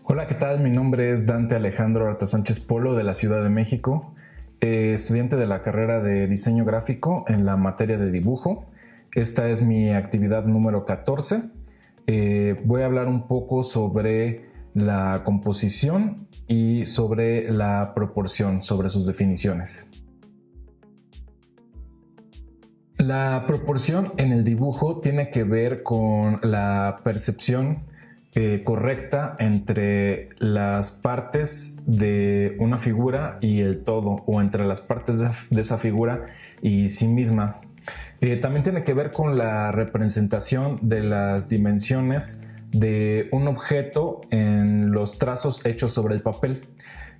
Hola, ¿qué tal? Mi nombre es Dante Alejandro Arta Sánchez Polo de la Ciudad de México, estudiante de la carrera de diseño gráfico en la materia de dibujo. Esta es mi actividad número 14. Voy a hablar un poco sobre la composición y sobre la proporción, sobre sus definiciones. La proporción en el dibujo tiene que ver con la percepción correcta entre las partes de una figura y el todo, o entre las partes de esa figura y sí misma. También tiene que ver con la representación de las dimensiones de un objeto en los trazos hechos sobre el papel.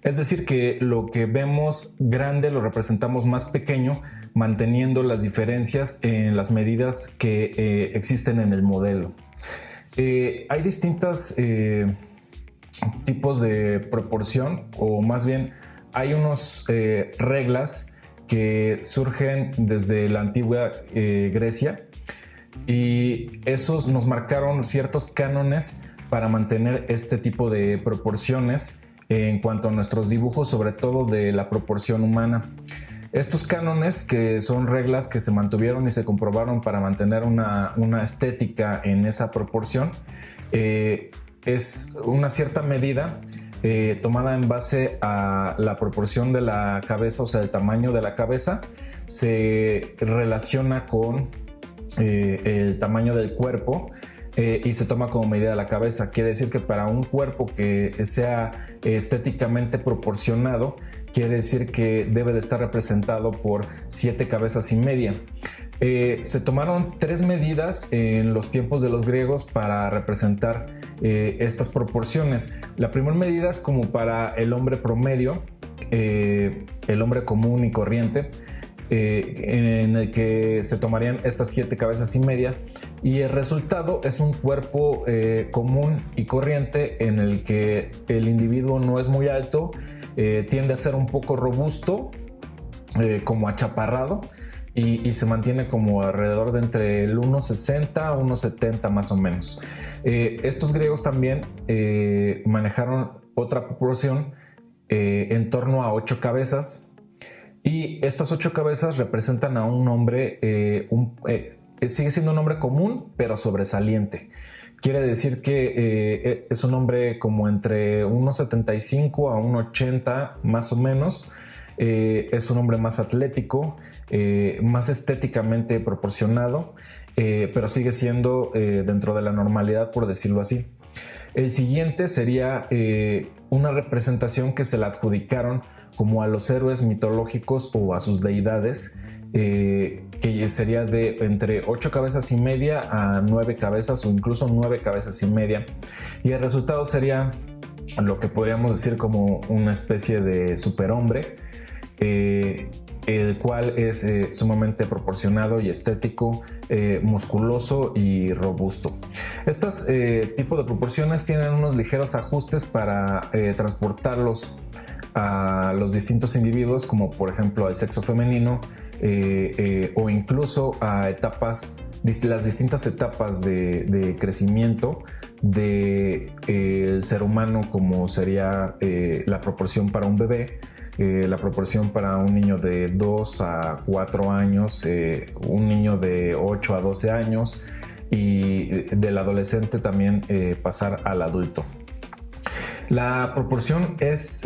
Es decir, que lo que vemos grande lo representamos más pequeño, manteniendo las diferencias en las medidas que existen en el modelo. Hay distintos tipos de proporción, o más bien hay unas reglas que surgen desde la antigua Grecia, y esos nos marcaron ciertos cánones para mantener este tipo de proporciones en cuanto a nuestros dibujos, sobre todo de la proporción humana. Estos cánones, que son reglas que se mantuvieron y se comprobaron para mantener una estética en esa proporción, es una cierta medida tomada en base a la proporción de la cabeza, o sea, el tamaño de la cabeza se relaciona con el tamaño del cuerpo. Y se toma como medida la cabeza. Quiere decir que para un cuerpo que sea estéticamente proporcionado, quiere decir que debe de estar representado por 7 cabezas y media. Se tomaron 3 medidas en los tiempos de los griegos para representar estas proporciones. La primera medida es como para el hombre promedio, el hombre común y corriente, en el que se tomarían estas 7 cabezas y media, y el resultado es un cuerpo común y corriente en el que el individuo no es muy alto, tiende a ser un poco robusto, como achaparrado, y se mantiene como alrededor de entre el 1,60 a 1,70 más o menos. Estos griegos también manejaron otra proporción en torno a 8 cabezas. Y estas 8 cabezas representan a un hombre, sigue siendo un hombre común, pero sobresaliente. Quiere decir que es un hombre como entre 1,75 a 1,80 más o menos. Es un hombre más atlético, más estéticamente proporcionado, pero sigue siendo dentro de la normalidad, por decirlo así. El siguiente sería una representación que se le adjudicaron como a los héroes mitológicos o a sus deidades, que sería de entre 8 cabezas y media a 9 cabezas, o incluso 9 cabezas y media. Y el resultado sería lo que podríamos decir como una especie de superhombre, el cual es sumamente proporcionado y estético, musculoso y robusto. Estos tipos de proporciones tienen unos ligeros ajustes para transportarlos a los distintos individuos, como por ejemplo al sexo femenino, o incluso a las distintas etapas de crecimiento del ser humano, como sería la proporción para un bebé, la proporción para un niño de 2 a 4 años, un niño de 8 a 12 años, y del adolescente también pasar al adulto. La proporción es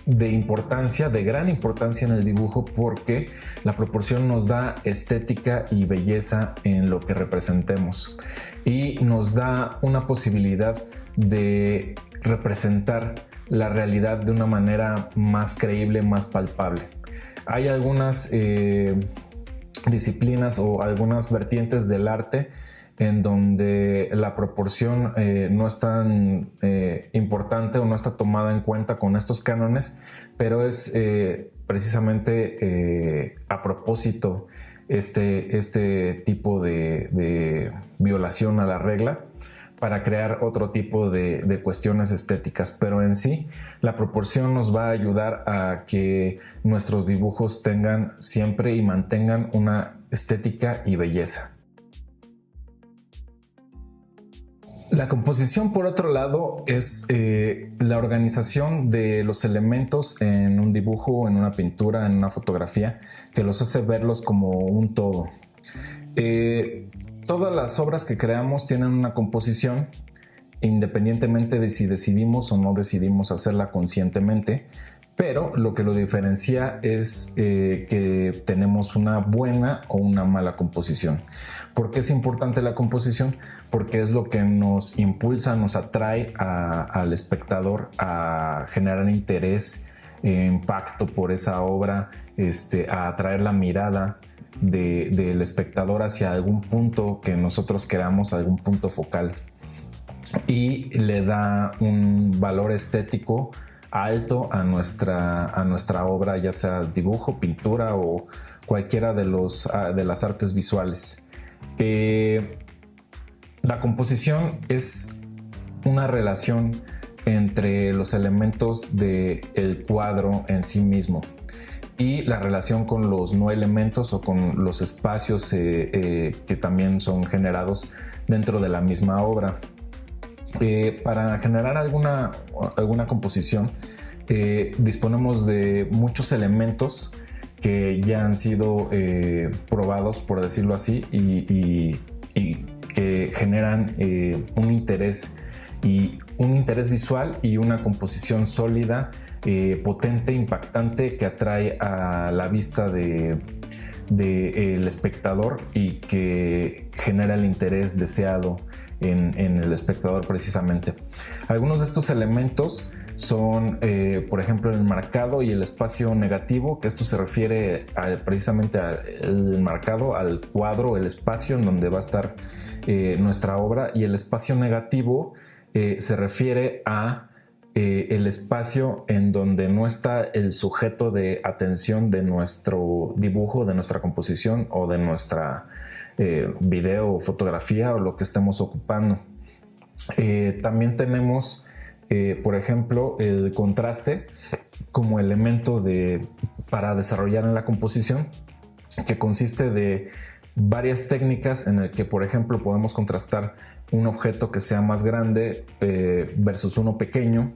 de gran importancia en el dibujo, porque la proporción nos da estética y belleza en lo que representemos, y nos da una posibilidad de representar la realidad de una manera más creíble, más palpable. Hay algunas disciplinas o algunas vertientes del arte en donde la proporción no es tan importante o no está tomada en cuenta con estos cánones, pero es precisamente a propósito este tipo de violación a la regla, para crear otro tipo de cuestiones estéticas. Pero en sí, la proporción nos va a ayudar a que nuestros dibujos tengan siempre y mantengan una estética y belleza. La composición, por otro lado, es la organización de los elementos en un dibujo, en una pintura, en una fotografía, que los hace verlos como un todo. Todas las obras que creamos tienen una composición, independientemente de si decidimos o no decidimos hacerla conscientemente, pero lo que lo diferencia es que tenemos una buena o una mala composición. ¿Por qué es importante la composición? Porque es lo que nos impulsa, nos atrae al espectador a generar interés, impacto por esa obra, a atraer la mirada del espectador hacia algún punto que nosotros queramos, algún punto focal, y le da un valor estético alto a nuestra obra, ya sea dibujo, pintura o cualquiera de las artes visuales. La composición es una relación entre los elementos del cuadro en sí mismo y la relación con los no elementos o con los espacios que también son generados dentro de la misma obra. Para generar alguna composición disponemos de muchos elementos que ya han sido probados, por decirlo así, y que generan un interés visual y una composición sólida, potente, impactante, que atrae a la vista del espectador y que genera el interés deseado en el espectador precisamente. Algunos de estos elementos son, por ejemplo, el marcado y el espacio negativo, que esto se refiere precisamente al marcado, al cuadro, el espacio en donde va a estar nuestra obra, y el espacio negativo se refiere a el espacio en donde no está el sujeto de atención de nuestro dibujo, de nuestra composición o de nuestra video o fotografía o lo que estemos ocupando. También tenemos, por ejemplo, el contraste como elemento para desarrollar en la composición, que consiste de varias técnicas en el que, por ejemplo, podemos contrastar un objeto que sea más grande versus uno pequeño.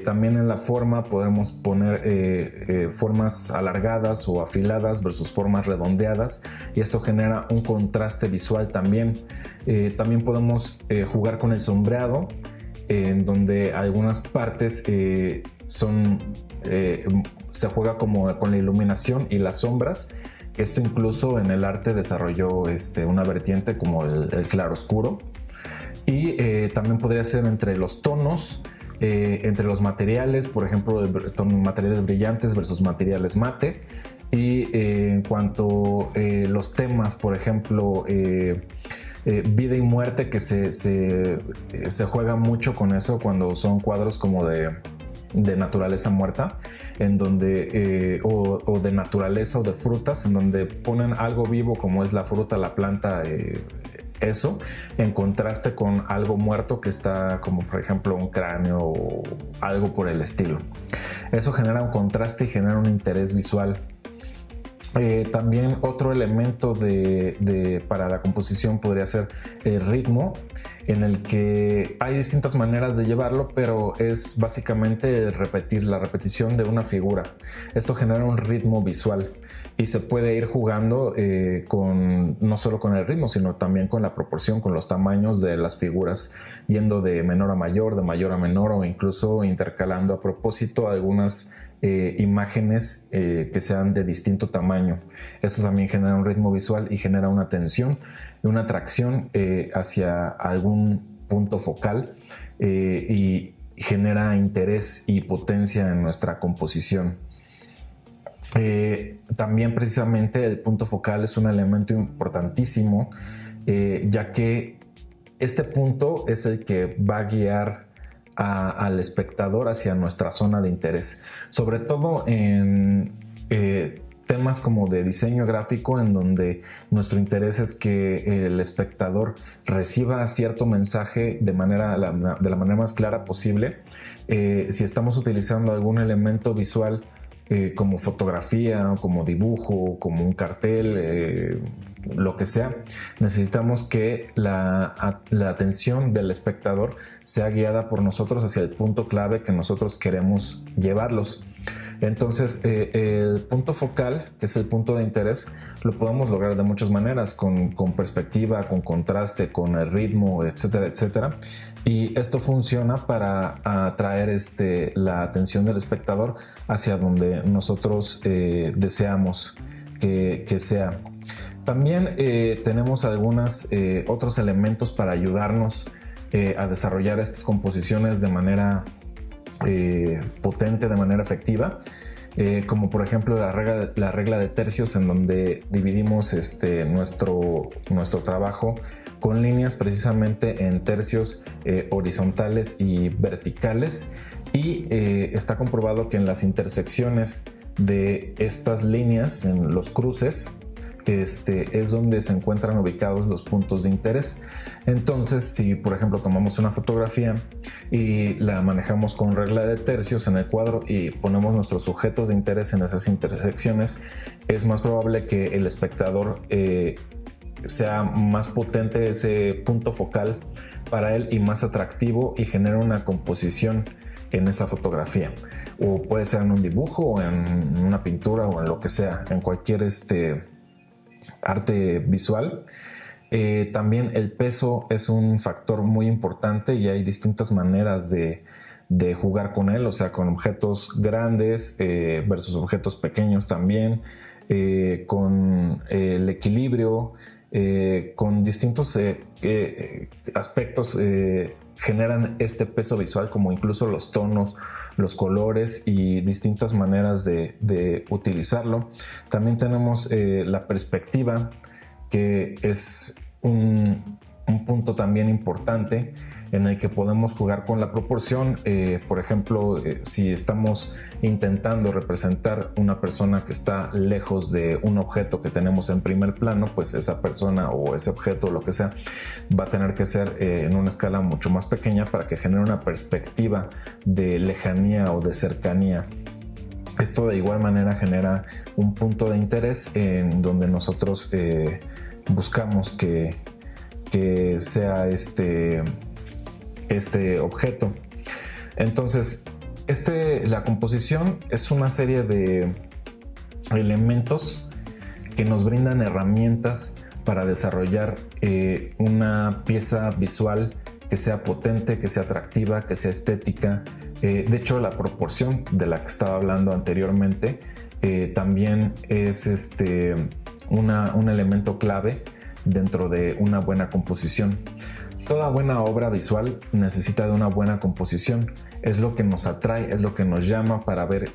También en la forma podemos poner formas alargadas o afiladas versus formas redondeadas, y esto genera un contraste visual también. También podemos jugar con el sombreado, en donde algunas partes se juega como con la iluminación y las sombras. Esto incluso en el arte desarrolló una vertiente como el claroscuro, y también podría ser entre los tonos, entre los materiales, por ejemplo, materiales brillantes versus materiales mate, y en cuanto los temas, por ejemplo, vida y muerte, que se juega mucho con eso cuando son cuadros como de naturaleza muerta, en donde o de naturaleza o de frutas, en donde ponen algo vivo como es la fruta, la planta, eso en contraste con algo muerto que está, como por ejemplo un cráneo o algo por el estilo. Eso genera un contraste y genera un interés visual. También otro elemento para la composición podría ser el ritmo, en el que hay distintas maneras de llevarlo, pero es básicamente la repetición de una figura. Esto genera un ritmo visual y se puede ir jugando no solo con el ritmo, sino también con la proporción, con los tamaños de las figuras, yendo de menor a mayor, de mayor a menor, o incluso intercalando a propósito algunas imágenes que sean de distinto tamaño. Esto también genera un ritmo visual y genera una tensión y una atracción hacia algún punto focal, y genera interés y potencia en nuestra composición. También precisamente el punto focal es un elemento importantísimo, ya que este punto es el que va a guiar al espectador hacia nuestra zona de interés, sobre todo en temas como de diseño gráfico, en donde nuestro interés es que el espectador reciba cierto mensaje de la manera más clara posible. Si estamos utilizando algún elemento visual como fotografía, como dibujo, como un cartel, lo que sea, necesitamos que la atención del espectador sea guiada por nosotros hacia el punto clave que nosotros queremos llevarlos. Entonces, el punto focal, que es el punto de interés, lo podemos lograr de muchas maneras, con perspectiva, con contraste, con el ritmo, etcétera, etcétera. Y esto funciona para atraer la atención del espectador hacia donde nosotros deseamos que sea. También tenemos algunos otros elementos para ayudarnos a desarrollar estas composiciones de manera potente, de manera efectiva, como por ejemplo la regla de tercios, en donde dividimos nuestro trabajo con líneas precisamente en tercios horizontales y verticales, y está comprobado que en las intersecciones de estas líneas, en los cruces, es donde se encuentran ubicados los puntos de interés. Entonces, si por ejemplo tomamos una fotografía y la manejamos con regla de tercios en el cuadro y ponemos nuestros sujetos de interés en esas intersecciones, es más probable que el espectador sea más potente ese punto focal para él y más atractivo, y genere una composición en esa fotografía, o puede ser en un dibujo o en una pintura o en lo que sea, en cualquier arte visual. También el peso es un factor muy importante, y hay distintas maneras de jugar con él, o sea, con objetos grandes versus objetos pequeños también, con el equilibrio, con distintos aspectos generan este peso visual, como incluso los tonos, los colores y distintas maneras de utilizarlo. También tenemos la perspectiva, que es un punto también importante en el que podemos jugar con la proporción. Por ejemplo, si estamos intentando representar una persona que está lejos de un objeto que tenemos en primer plano, pues esa persona o ese objeto o lo que sea va a tener que ser en una escala mucho más pequeña para que genere una perspectiva de lejanía o de cercanía. Esto de igual manera genera un punto de interés en donde nosotros buscamos que sea este objeto. Entonces, la composición es una serie de elementos que nos brindan herramientas para desarrollar una pieza visual que sea potente, que sea atractiva, que sea estética. De hecho, la proporción de la que estaba hablando anteriormente también es un elemento clave dentro de una buena composición. Toda buena obra visual necesita de una buena composición. Es lo que nos atrae, es lo que nos llama para ver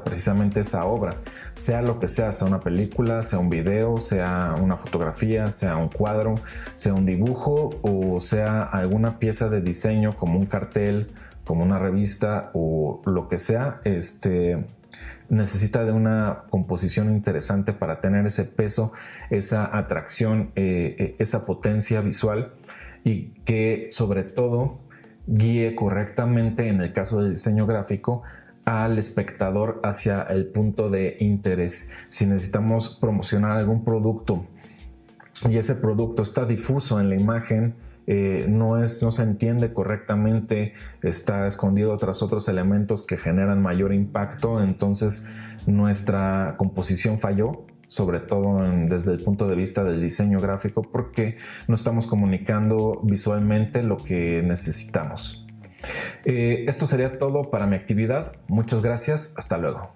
precisamente esa obra, sea lo que sea una película, sea un video, sea una fotografía, sea un cuadro, sea un dibujo, o sea alguna pieza de diseño como un cartel, como una revista o lo que sea. Necesita de una composición interesante para tener ese peso, esa atracción, esa potencia visual, y que sobre todo guíe correctamente, en el caso del diseño gráfico, al espectador hacia el punto de interés. Si necesitamos promocionar algún producto y ese producto está difuso en la imagen, no se entiende correctamente, está escondido tras otros elementos que generan mayor impacto, entonces nuestra composición falló, sobre todo desde el punto de vista del diseño gráfico, porque no estamos comunicando visualmente lo que necesitamos. Esto sería todo para mi actividad. Muchas gracias. Hasta luego.